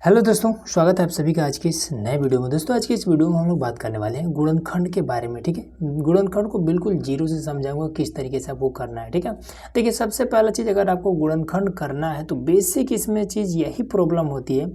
Hello दोस्तों, स्वागत है आप सभी का आज के इस नए वीडियो में। दोस्तों आज की इस वीडियो में हम लोग बात करने वाले हैं गुणनखंड के बारे में। ठीक है, गुणनखंड को बिल्कुल जीरो से समझाऊंगा किस तरीके से आपको करना है। ठीक है, देखिए सबसे पहला चीज़, अगर आपको गुणनखंड करना है तो बेसिक इसमें चीज़ यही प्रॉब्लम होती है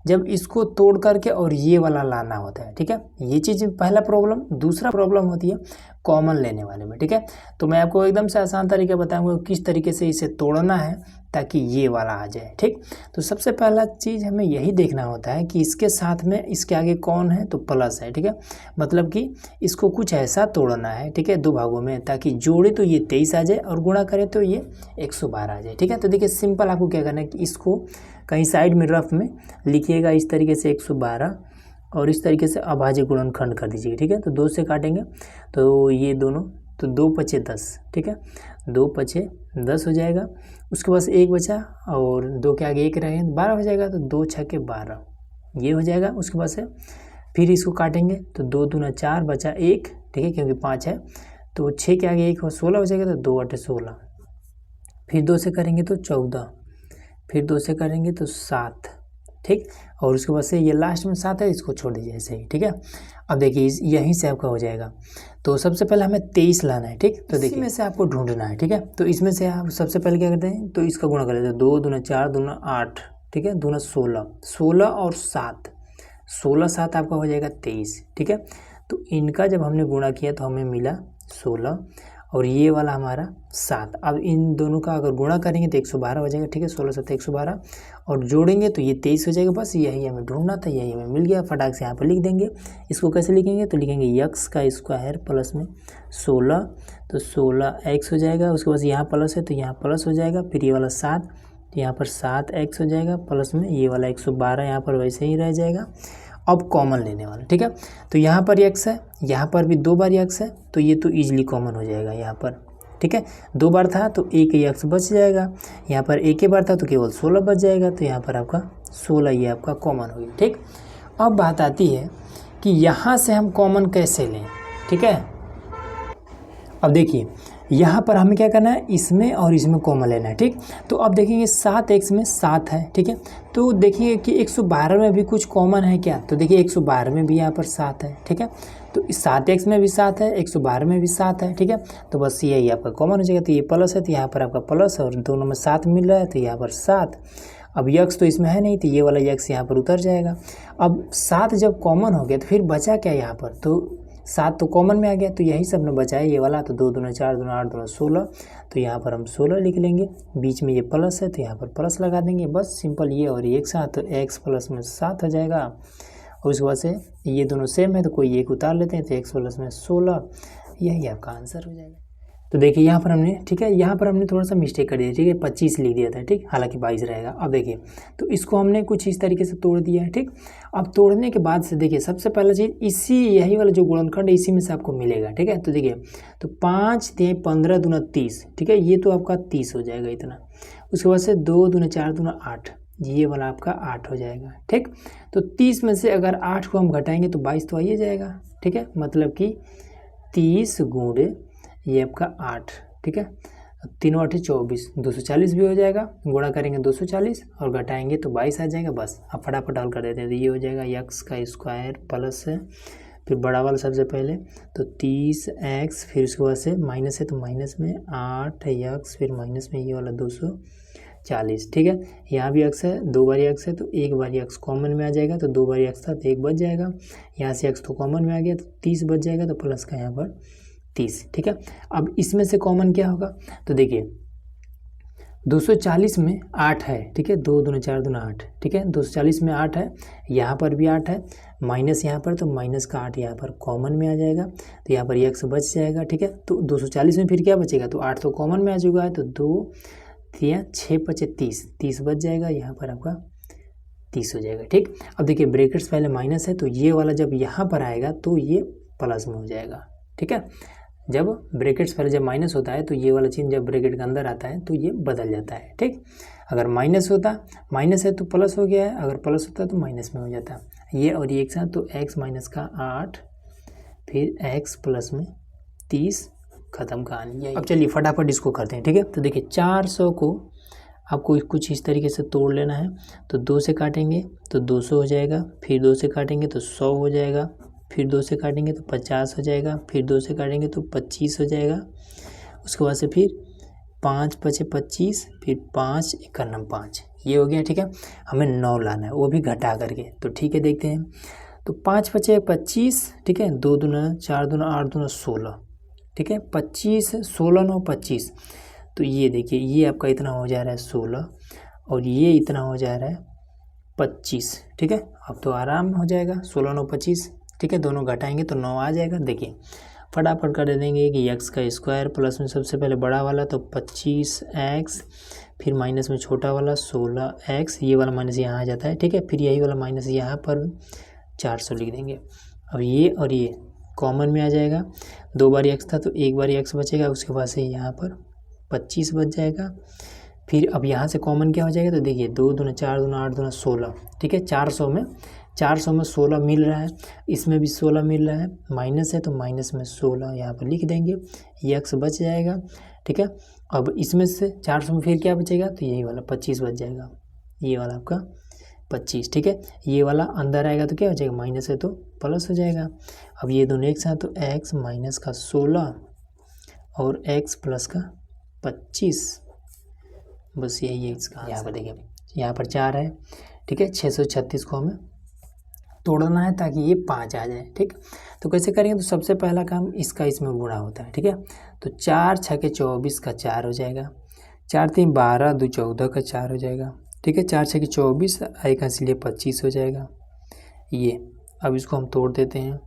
जब इसको तोड़ करके और ये वाला लाना होता है। ठीक है, ये चीज़ पहला प्रॉब्लम। दूसरा प्रॉब्लम होती है कॉमन लेने वाले में। ठीक है, तो मैं आपको एकदम से आसान तरीका बताऊंगा किस तरीके से इसे तोड़ना है ताकि ये वाला आ जाए। ठीक, तो सबसे पहला चीज़ हमें यही देखना होता है कि इसके साथ में इसके आगे कौन है, तो प्लस है। ठीक है, मतलब कि इसको कुछ ऐसा तोड़ना है, ठीक है, दो भागों में, ताकि जोड़े तो ये 23 आ जाए और गुणा करे तो ये 112 आ जाए। ठीक है, तो देखिए सिंपल आपको क्या करना है कि इसको कहीं साइड में रफ में लिखिएगा इस तरीके से 112 और इस तरीके से अभाज्य गुणनखंड कर दीजिएगा। ठीक है, तो 2 से काटेंगे तो ये दोनों, तो 2 पचे 10। ठीक है, 2 पचे 10 हो जाएगा। उसके पास एक बचा और 2 के आगे एक रहे 12 हो जाएगा, तो 2 छके 12 ये हो जाएगा। उसके पास है फिर इसको काटेंगे तो 2 दूना 4 बचा 1। ठीक है, क्योंकि 5 है तो 6 के आगे 1 हो 16 हो जाएगा, तो 2 8 16। फिर 2 से करेंगे तो 14, फिर 2 से करेंगे तो 7। ठीक, और उसके बाद से ये लास्ट में 7 है, इसको छोड़ दीजिए ऐसे ही। ठीक है, अब देखिए यहीं से आपका हो जाएगा। तो सबसे पहले हमें 23 लाना है। ठीक, तो देखिए में से आपको ढूंढना है। ठीक है, तो इसमें से आप सबसे पहले क्या करते हैं, तो इसका गुणा कर लेते हैं। 2 दूना 4 दूना 8, ठीक है, दूना 16, 16 और 7, 16 7 आपका हो जाएगा 23। ठीक है, तो इनका जब हमने गुणा किया तो हमें मिला 16 और ये वाला हमारा 7। अब इन दोनों का अगर गुणा करेंगे तो 112 हो जाएगा। ठीक है, 16 7 112 और जोड़ेंगे तो ये 23 हो जाएगा। बस यही हमें ढूंढना था, यही हमें मिल गया। फटाक से यहाँ पर लिख देंगे। इसको कैसे लिखेंगे, तो लिखेंगे x का स्क्वायर प्लस में 16, तो 16x हो जाएगा। उसके बाद यहाँ प्लस है तो यहाँ प्लस हो जाएगा। फिर ये वाला 7, तो यहाँ पर 7x हो जाएगा प्लस में ये वाला 112 यहाँ पर वैसे ही रह जाएगा। अब कॉमन लेने वाला। ठीक है, तो यहाँ पर x है, यहाँ पर भी 2 बार x है, तो ये तो ईजिली कॉमन हो जाएगा यहाँ पर। ठीक है, 2 बार था तो एक x बच जाएगा। यहाँ पर एक ही बार था तो केवल 16 बच जाएगा, तो यहाँ पर आपका 16 ये आपका कॉमन हो गया। ठीक, अब बात आती है कि यहाँ से हम कॉमन कैसे लें। ठीक है, अब देखिए यहाँ पर हमें क्या करना है, इसमें और इसमें कॉमन लेना है। ठीक, तो अब देखेंगे 7x में 7 है। ठीक है, तो देखिए कि 112 में भी कुछ कॉमन है क्या, तो देखिए 112 में भी यहाँ पर 7 है। ठीक है, तो इस 7x में भी 7 है, 112 में भी 7 है। ठीक है, तो बस यही आपका कॉमन हो जाएगा। तो ये प्लस है तो यहाँ पर आपका प्लस और दोनों में 7 मिल रहा है तो यहाँ पर 7। अब यक्स तो इसमें है नहीं तो ये वाला यक्स यहाँ पर उतर जाएगा। अब 7 जब कॉमन हो गया तो फिर बचा क्या यहाँ पर, तो 7 तो कॉमन में आ गया, तो यही सब ने बचा है ये वाला। तो 2 दूना 4 दूना 8 दूना 16, तो यहाँ पर हम 16 लिख लेंगे। बीच में ये प्लस है तो यहाँ पर प्लस लगा देंगे। बस सिंपल ये और ये एक साथ, तो x प्लस में 7 हो जाएगा। और उसके बाद से ये दोनों सेम है तो कोई एक उतार लेते हैं, तो x प्लस में 16, यही आपका आंसर हो जाएगा। तो देखिए यहाँ पर हमने, ठीक है, यहाँ पर हमने थोड़ा सा मिस्टेक कर दिया। ठीक है, 25 लिख दिया था। ठीक, हालांकि 22 रहेगा। अब देखिए तो इसको हमने कुछ इस तरीके से तोड़ दिया है। ठीक, अब तोड़ने के बाद से देखिए सबसे पहला चीज़ इसी यही वाला जो गुणनखंड है इसी में से आपको मिलेगा। ठीक है, तो देखिए तो 5 3 15 दूना 30। ठीक है, ये तो आपका 30 हो जाएगा इतना। उसके बाद से 2 दूना 4 दूना 8, ये वाला आपका 8 हो जाएगा। ठीक, तो 30 में से अगर 8 को हम घटाएंगे तो 22 तो आइए जाएगा। ठीक है, मतलब कि 30 गुणे ये आपका 8। ठीक है, 3 8 24, 240 भी हो जाएगा। गुणा करेंगे 240 और घटाएंगे तो 22 आ जाएगा। बस अब फटाफट हल कर देते हैं। तो ये हो जाएगा x का स्क्वायर प्लस है, फिर बड़ा वाला सबसे पहले तो 30x, फिर उसके बाद से माइनस है तो माइनस में 8x, फिर माइनस में ये वाला 240। ठीक है, यहाँ भी x है, 2 बार x है तो एक बार x कॉमन में आ जाएगा, तो 2 बार x था तो 1 बच जाएगा। यहाँ से x तो कॉमन में आ गया तो 30 बच जाएगा, तो प्लस का यहाँ पर 30। ठीक है, अब इसमें से कॉमन क्या होगा, तो देखिए 240 में 8 है। ठीक है, 2 दूना 4 दूना 8। ठीक है, 240 में 8 है, यहाँ पर भी 8 है, माइनस यहाँ पर, तो माइनस का 8 यहाँ पर कॉमन में आ जाएगा, तो यहाँ पर x बच जाएगा। ठीक है, तो 240 में फिर क्या बचेगा, तो 8 तो कॉमन में आ चुका है, तो 2 3 6 5 30, 30 बच जाएगा। यहाँ पर आपका 30 हो जाएगा। ठीक, अब देखिए ब्रैकेट्स पहले माइनस है तो ये वाला जब यहाँ पर आएगा तो ये प्लस में हो जाएगा। ठीक है, जब ब्रैकेट्स पहले जब माइनस होता है तो ये वाला चिन्ह जब ब्रैकेट के अंदर आता है तो ये बदल जाता है। ठीक, अगर माइनस होता, माइनस है तो प्लस हो गया है, अगर प्लस होता है तो माइनस में हो जाता है। ये और ये एक साथ, तो x माइनस का 8, फिर x प्लस में 30, खत्म कहानी। अब चलिए फटाफट इसको करते हैं। ठीक है, तो देखिए 400 को आपको कुछ इस तरीके से तोड़ लेना है। तो 2 से काटेंगे तो 200 हो जाएगा, फिर 2 से काटेंगे तो 100 हो जाएगा, फिर 2 से काटेंगे तो 50 हो जाएगा, फिर 2 से काटेंगे तो 25 हो जाएगा। उसके बाद से फिर 5 बचे 25, फिर 5 1 5, ये हो गया। ठीक है, हमें 9 लाना है, वो भी घटा करके। तो ठीक है, देखते हैं। तो 5 बचे 25, ठीक है, 2 दूना 4 दूना 8 दूना 16, ठीक है, 25 16 9 25। तो ये देखिए, ये आपका इतना हो जा रहा है 16 और ये इतना हो जा रहा है 25। ठीक है, अब तो आराम हो जाएगा 16 9 25। ठीक है, दोनों घटाएंगे तो 9 आ जाएगा। देखिए फटाफट कर देंगे कि एक्स का स्क्वायर प्लस में सबसे पहले बड़ा वाला तो 25x, फिर माइनस में छोटा वाला 16x, ये वाला माइनस यहाँ आ जाता है। ठीक है, फिर यही वाला माइनस यहाँ पर 400 लिख देंगे। अब ये और ये कॉमन में आ जाएगा, 2 बार x था तो 1 बार x बचेगा, उसके बाद से यहाँ पर 25 बच जाएगा। फिर अब यहाँ से कॉमन क्या हो जाएगा, तो देखिए 2 दूना 4 दूना 8 दूना 16। ठीक है, 400 में 16 मिल रहा है, इसमें भी 16 मिल रहा है, माइनस है तो माइनस में 16 यहाँ पर लिख देंगे, ये x बच जाएगा। ठीक है, अब इसमें से 400 में फिर क्या बचेगा, तो यही वाला 25 बच जाएगा, ये वाला आपका 25। ठीक है, ये वाला अंदर आएगा तो क्या हो जाएगा, माइनस है तो प्लस हो जाएगा। अब ये दोनों एक साथ तो x माइनस का 16 और x प्लस का 25, बस यही है इसका। यहाँ पर देखिए, यहाँ पर 4 है। ठीक है, 636 को हमें तोड़ना है ताकि ये 5 आ जाए। ठीक, तो कैसे करेंगे, तो सबसे पहला काम इसका इसमें गुणा होता है। ठीक है, तो 4 6 24 का 4 हो जाएगा, 4 3 12 2 14 का 4 हो जाएगा। ठीक है, 4 6 24, एक इसलिए 25 हो जाएगा ये। अब इसको हम तोड़ देते हैं,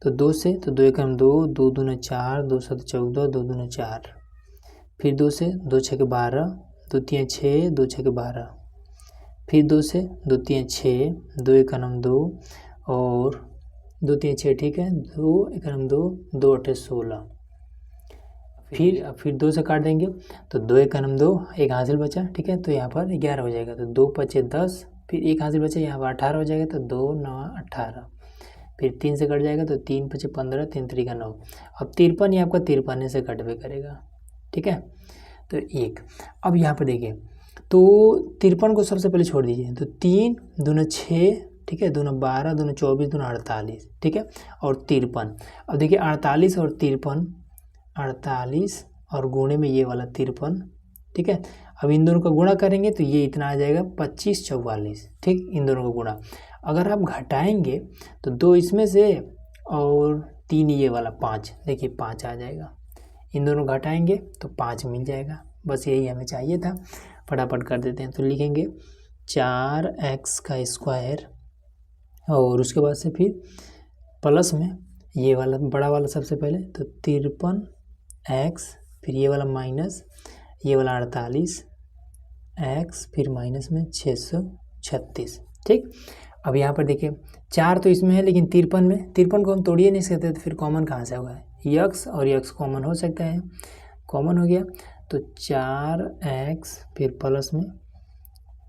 तो 2 से तो 2 1 2, 2 दूना 4, 2 7 14, 2 दूना 4, फिर 2 से 2 6 12, 2 3 6, 2 6 12, फिर 2 से 2 3 6, 2 1 2 और 2 3 6। ठीक है, 2 1 2, 2 8 16, फिर 2 से काट देंगे तो 2 1 2, एक हासिल बचा। ठीक है, तो यहाँ पर 11 हो जाएगा, तो 2 5 10, फिर एक हासिल बचा, यहाँ पर 18 हो जाएगा, तो 2 9 18, फिर 3 से कट जाएगा तो 3 5 15, 3 3 का 9। अब 53 ये आपका 53 से कट भी करेगा। ठीक है, तो 1। अब यहाँ पर देखिए, तो 53 को सबसे पहले छोड़ दीजिए, तो 3 दूना 6, ठीक है, दूना 12, दूना 24, दूना 48। ठीक है, और 53। अब देखिए 48 और 53, 48 और गुणे में ये वाला 53। ठीक है, अब इन दोनों का गुणा करेंगे तो ये इतना आ जाएगा 25 44। ठीक, इन दोनों का गुणा अगर आप घटाएंगे तो 2 इसमें से और 3 ये वाला 5, देखिए 5 आ जाएगा। इन दोनों घटाएंगे तो 5 मिल जाएगा, बस यही हमें चाहिए था। फटाफट कर देते हैं, तो लिखेंगे 4x का स्क्वायर और उसके बाद से फिर प्लस में ये वाला बड़ा वाला सबसे पहले, तो 53x, फिर ये वाला माइनस ये वाला 48x, फिर माइनस में 636। ठीक, अब यहाँ पर देखिए 4 तो इसमें है लेकिन 53 में, 53 को हम तोड़िए नहीं सकते, तो फिर कॉमन कहाँ से होगा, x और x कॉमन हो सकता है, कॉमन हो गया तो 4x फिर प्लस में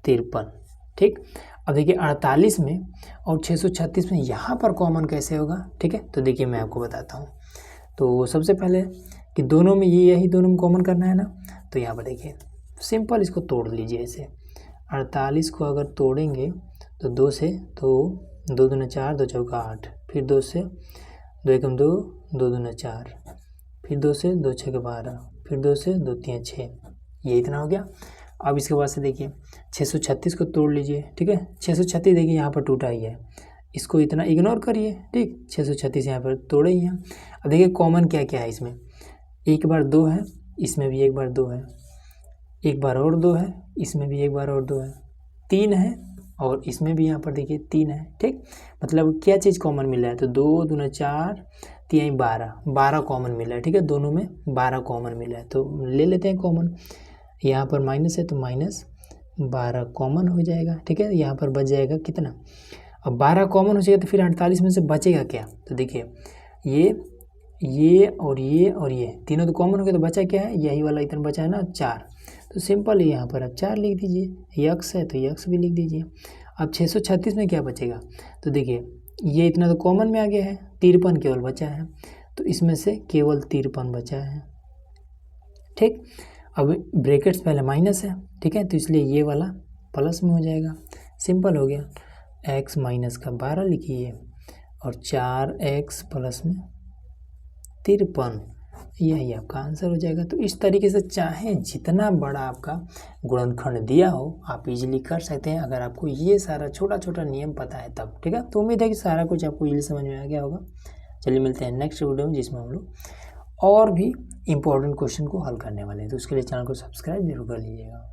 53। ठीक, अब देखिए 48 में और 636 में यहाँ पर कॉमन कैसे होगा। ठीक है, तो देखिए मैं आपको बताता हूँ। तो सबसे पहले कि दोनों में यही दोनों में कॉमन करना है ना, तो यहाँ पर देखिए सिंपल इसको तोड़ लीजिए ऐसे। 48 को अगर तोड़ेंगे तो 2 से तो 2 दूना 4, 2 चौका 8, फिर 2 से 2 1 2, 2 दूना 4, फिर 2 से 2 6 12, फिर 2 से 2 3 6, ये इतना हो गया। अब इसके बाद से देखिए 636 को तोड़ लीजिए। ठीक है, 636 देखिए यहाँ पर टूटा ही है, इसको इतना इग्नोर करिए। ठीक, 636 यहाँ पर तोड़े ही हैं। अब देखिए कॉमन क्या क्या है इसमें, एक बार 2 है, इसमें भी एक बार 2 है, एक बार और 2 है, इसमें भी एक बार और 2 है, 3 है और इसमें भी यहाँ पर देखिए 3 है। ठीक, मतलब क्या चीज़ कॉमन मिल रहा है, तो 2 दूना 4 3 12 कॉमन मिल रहा है। ठीक है, दोनों में 12 कॉमन मिला है, तो ले लेते हैं कॉमन। यहाँ पर माइनस है तो माइनस 12 कॉमन हो जाएगा। ठीक है, यहाँ पर बच जाएगा कितना, अब 12 कॉमन हो जाएगा तो फिर 48 में से बचेगा क्या, तो देखिए ये और ये तीनों तो कॉमन हो गए, तो बचा क्या है, यही वाला इतना बचा है ना 4, तो सिंपल ही यहाँ पर आप 4 लिख दीजिए, यक्स है तो यक्स भी लिख दीजिए। अब 636 में क्या बचेगा, तो देखिए ये इतना तो कॉमन में आ गया है, 53 केवल बचा है, तो इसमें से केवल 53 बचा है। ठीक, अब ब्रैकेट्स पहले माइनस है, ठीक है, तो इसलिए ये वाला प्लस में हो जाएगा। सिंपल हो गया। x माइनस का 12 लिखिए और 4x प्लस में 53, यही आपका आंसर हो जाएगा। तो इस तरीके से चाहे जितना बड़ा आपका गुणनखंड दिया हो आप इजीली कर सकते हैं, अगर आपको ये सारा छोटा छोटा नियम पता है तब, ठीक है। तो उम्मीद है कि सारा कुछ आपको इजीली समझ में आ गया होगा। चलिए मिलते हैं नेक्स्ट वीडियो में, जिसमें हम लोग और भी इम्पोर्टेंट क्वेश्चन को हल करने वाले हैं। तो उसके लिए चैनल को सब्सक्राइब जरूर कर लीजिएगा।